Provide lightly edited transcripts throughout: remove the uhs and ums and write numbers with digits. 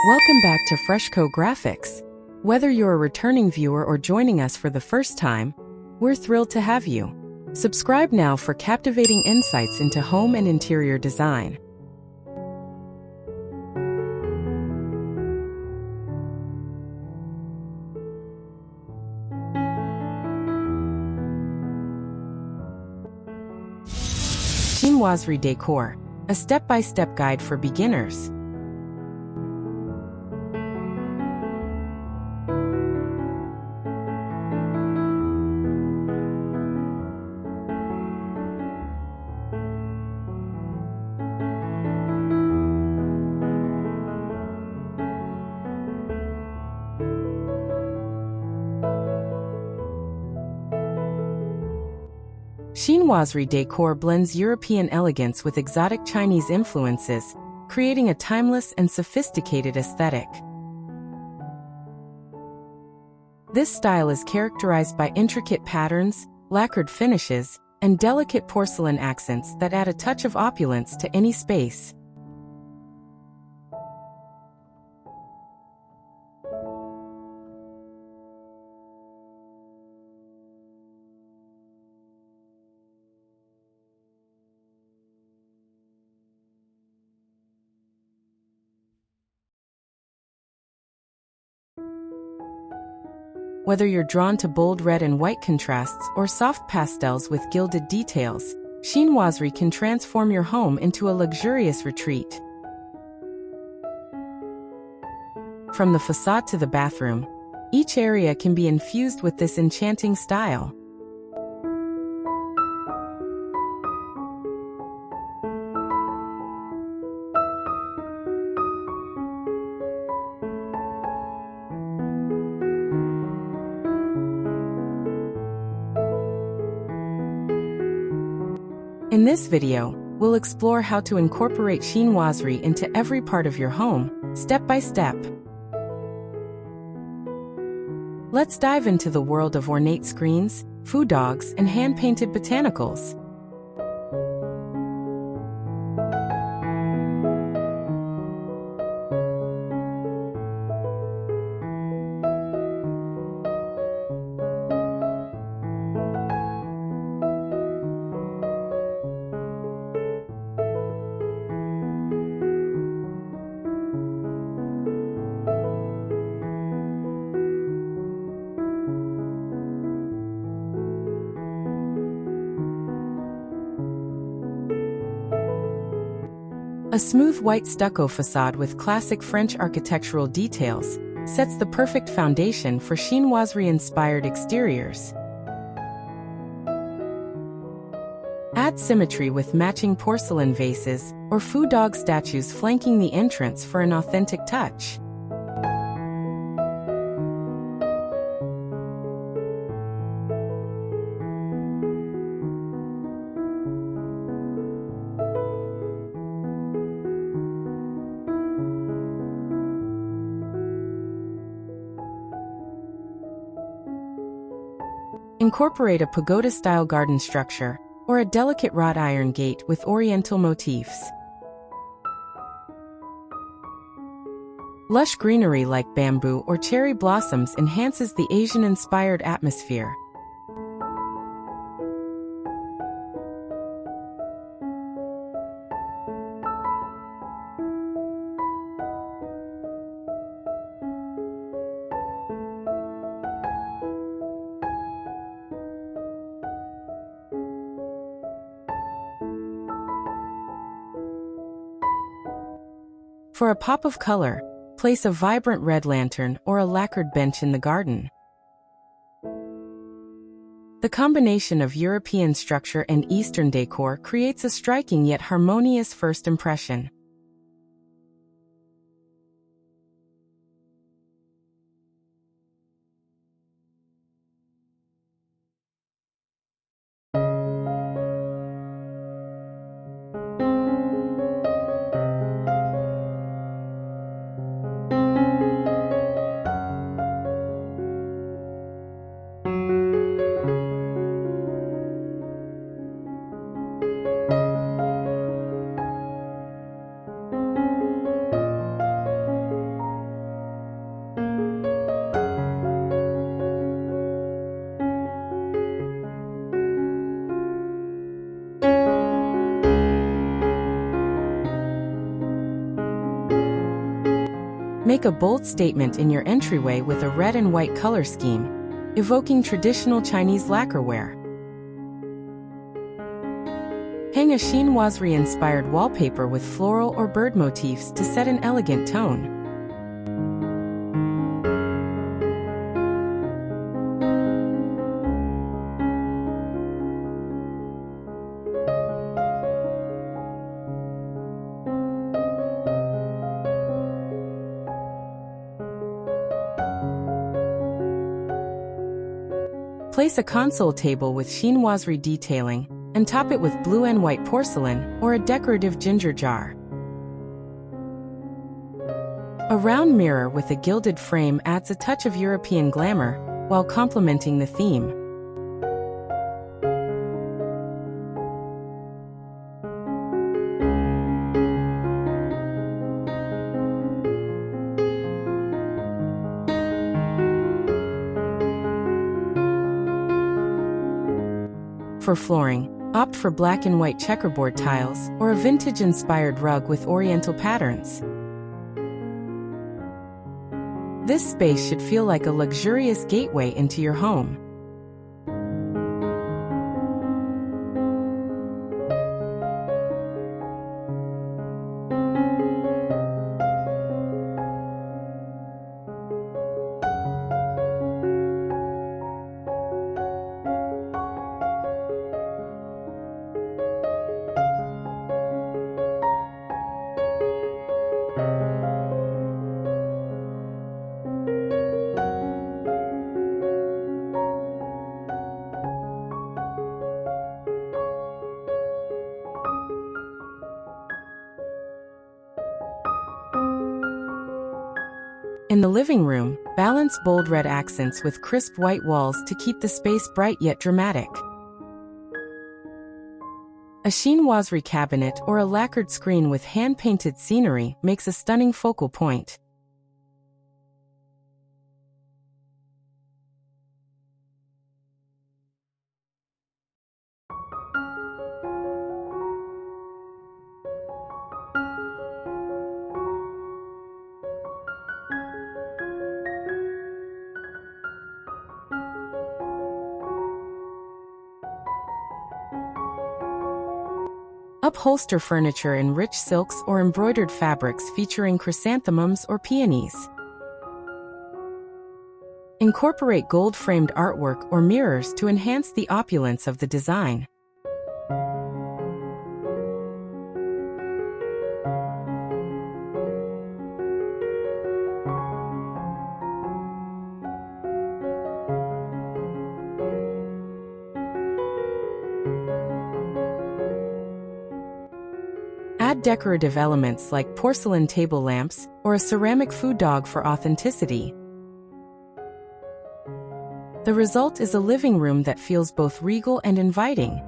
Welcome back to FreshCo Graphics. Whether you're a returning viewer or joining us for the first time, we're thrilled to have you. Subscribe now for captivating insights into home and interior design. Chinoiserie Decor, a step-by-step guide for beginners. Chinoiserie Decor blends European elegance with exotic Chinese influences, creating a timeless and sophisticated aesthetic. This style is characterized by intricate patterns, lacquered finishes, and delicate porcelain accents that add a touch of opulence to any space. Whether you're drawn to bold red and white contrasts or soft pastels with gilded details, Chinoiserie can transform your home into a luxurious retreat. From the facade to the bathroom, each area can be infused with this enchanting style. In this video, we'll explore how to incorporate chinoiserie into every part of your home, step by step. Let's dive into the world of ornate screens, food dogs, and hand-painted botanicals. A smooth white stucco facade with classic French architectural details sets the perfect foundation for chinoiserie-inspired exteriors. Add symmetry with matching porcelain vases or food dog statues flanking the entrance for an authentic touch. Incorporate a pagoda-style garden structure or a delicate wrought iron gate with oriental motifs. Lush greenery like bamboo or cherry blossoms enhances the Asian-inspired atmosphere. For a pop of color, place a vibrant red lantern or a lacquered bench in the garden. The combination of European structure and Eastern decor creates a striking yet harmonious first impression. Make a bold statement in your entryway with a red and white color scheme, evoking traditional Chinese lacquerware. Hang a chinoiserie-inspired wallpaper with floral or bird motifs to set an elegant tone. Place a console table with chinoiserie detailing and top it with blue and white porcelain or a decorative ginger jar. A round mirror with a gilded frame adds a touch of European glamour while complementing the theme. For flooring, opt for black and white checkerboard tiles or a vintage-inspired rug with oriental patterns. This space should feel like a luxurious gateway into your home. In the living room, balance bold red accents with crisp white walls to keep the space bright yet dramatic. A chinoiserie cabinet or a lacquered screen with hand-painted scenery makes a stunning focal point. Upholster furniture in rich silks or embroidered fabrics featuring chrysanthemums or peonies. Incorporate gold-framed artwork or mirrors to enhance the opulence of the design. Add decorative elements like porcelain table lamps or a ceramic food dog for authenticity. The result is a living room that feels both regal and inviting.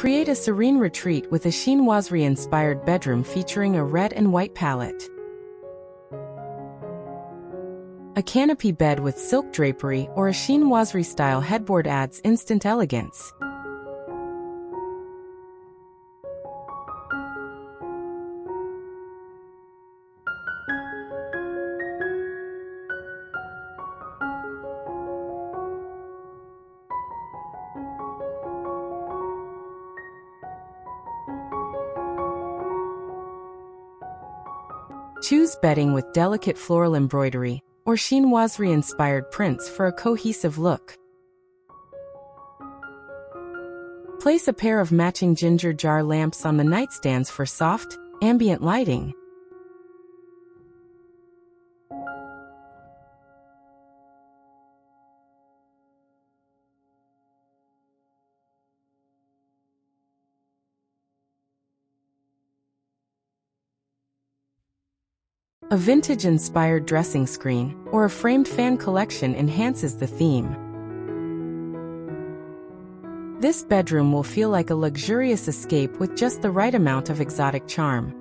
Create a serene retreat with a chinoiserie-inspired bedroom featuring a red and white palette. A canopy bed with silk drapery or a chinoiserie-style headboard adds instant elegance. Choose bedding with delicate floral embroidery or chinoiserie-inspired prints for a cohesive look. Place a pair of matching ginger jar lamps on the nightstands for soft, ambient lighting. A vintage-inspired dressing screen or a framed fan collection enhances the theme. This bedroom will feel like a luxurious escape with just the right amount of exotic charm.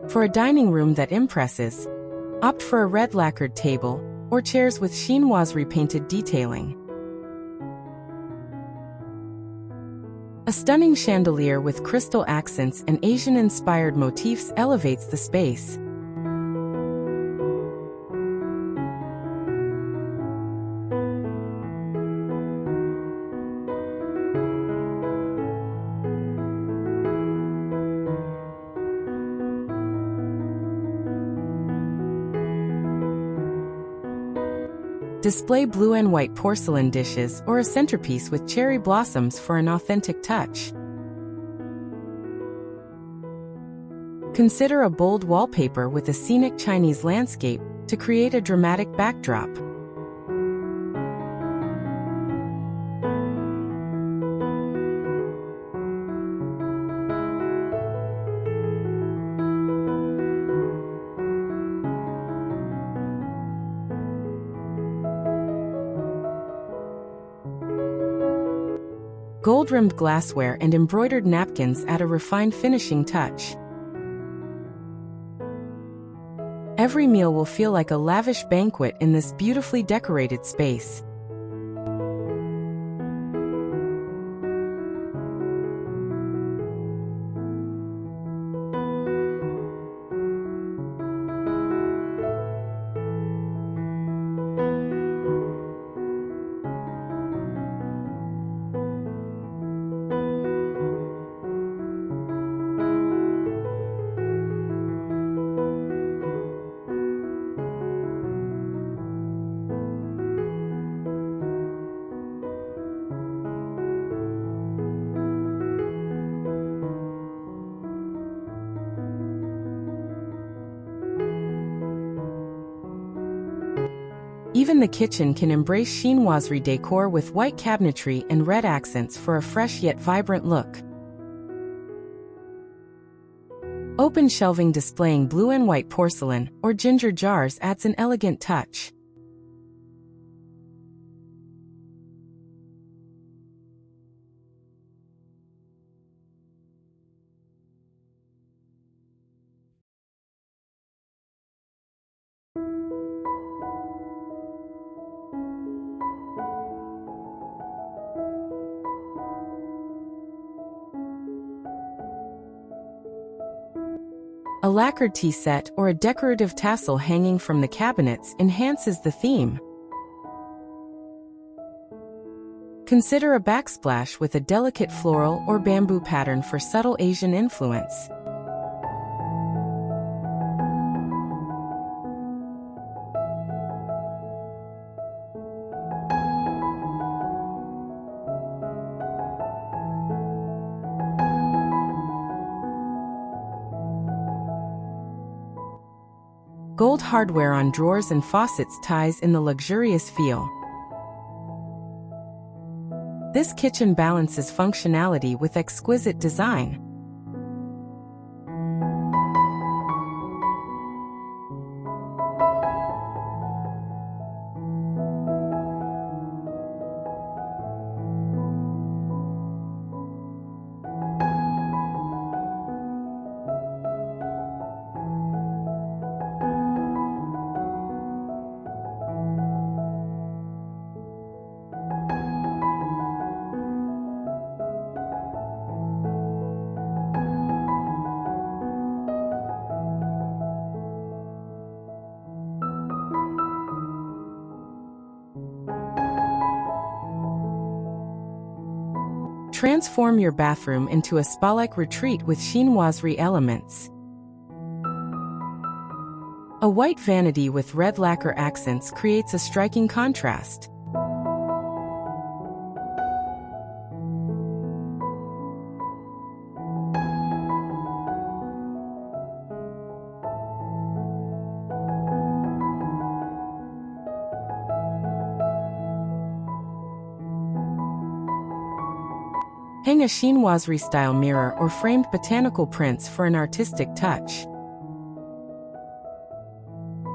For a dining room that impresses, opt for a red lacquered table or chairs with chinoiserie painted detailing. A stunning chandelier with crystal accents and Asian-inspired motifs elevates the space. Display blue and white porcelain dishes or a centerpiece with cherry blossoms for an authentic touch. Consider a bold wallpaper with a scenic Chinese landscape to create a dramatic backdrop. Gold-rimmed glassware and embroidered napkins add a refined finishing touch. Every meal will feel like a lavish banquet in this beautifully decorated space. Even the kitchen can embrace chinoiserie decor with white cabinetry and red accents for a fresh yet vibrant look. Open shelving displaying blue and white porcelain or ginger jars adds an elegant touch. A lacquered tea set or a decorative tassel hanging from the cabinets enhances the theme. Consider a backsplash with a delicate floral or bamboo pattern for subtle Asian influence. Gold hardware on drawers and faucets ties in the luxurious feel. This kitchen balances functionality with exquisite design. Transform your bathroom into a spa-like retreat with chinoiserie elements. A white vanity with red lacquer accents creates a striking contrast. Hang a chinoiserie-style mirror or framed botanical prints for an artistic touch.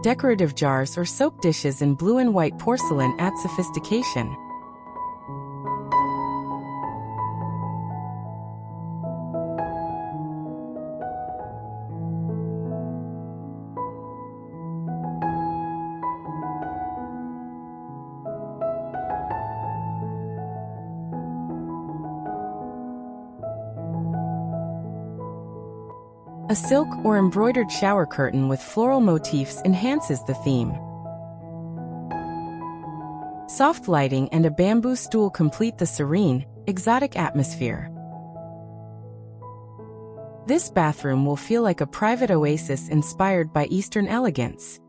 Decorative jars or soap dishes in blue and white porcelain add sophistication. A silk or embroidered shower curtain with floral motifs enhances the theme. Soft lighting and a bamboo stool complete the serene, exotic atmosphere. This bathroom will feel like a private oasis inspired by Eastern elegance.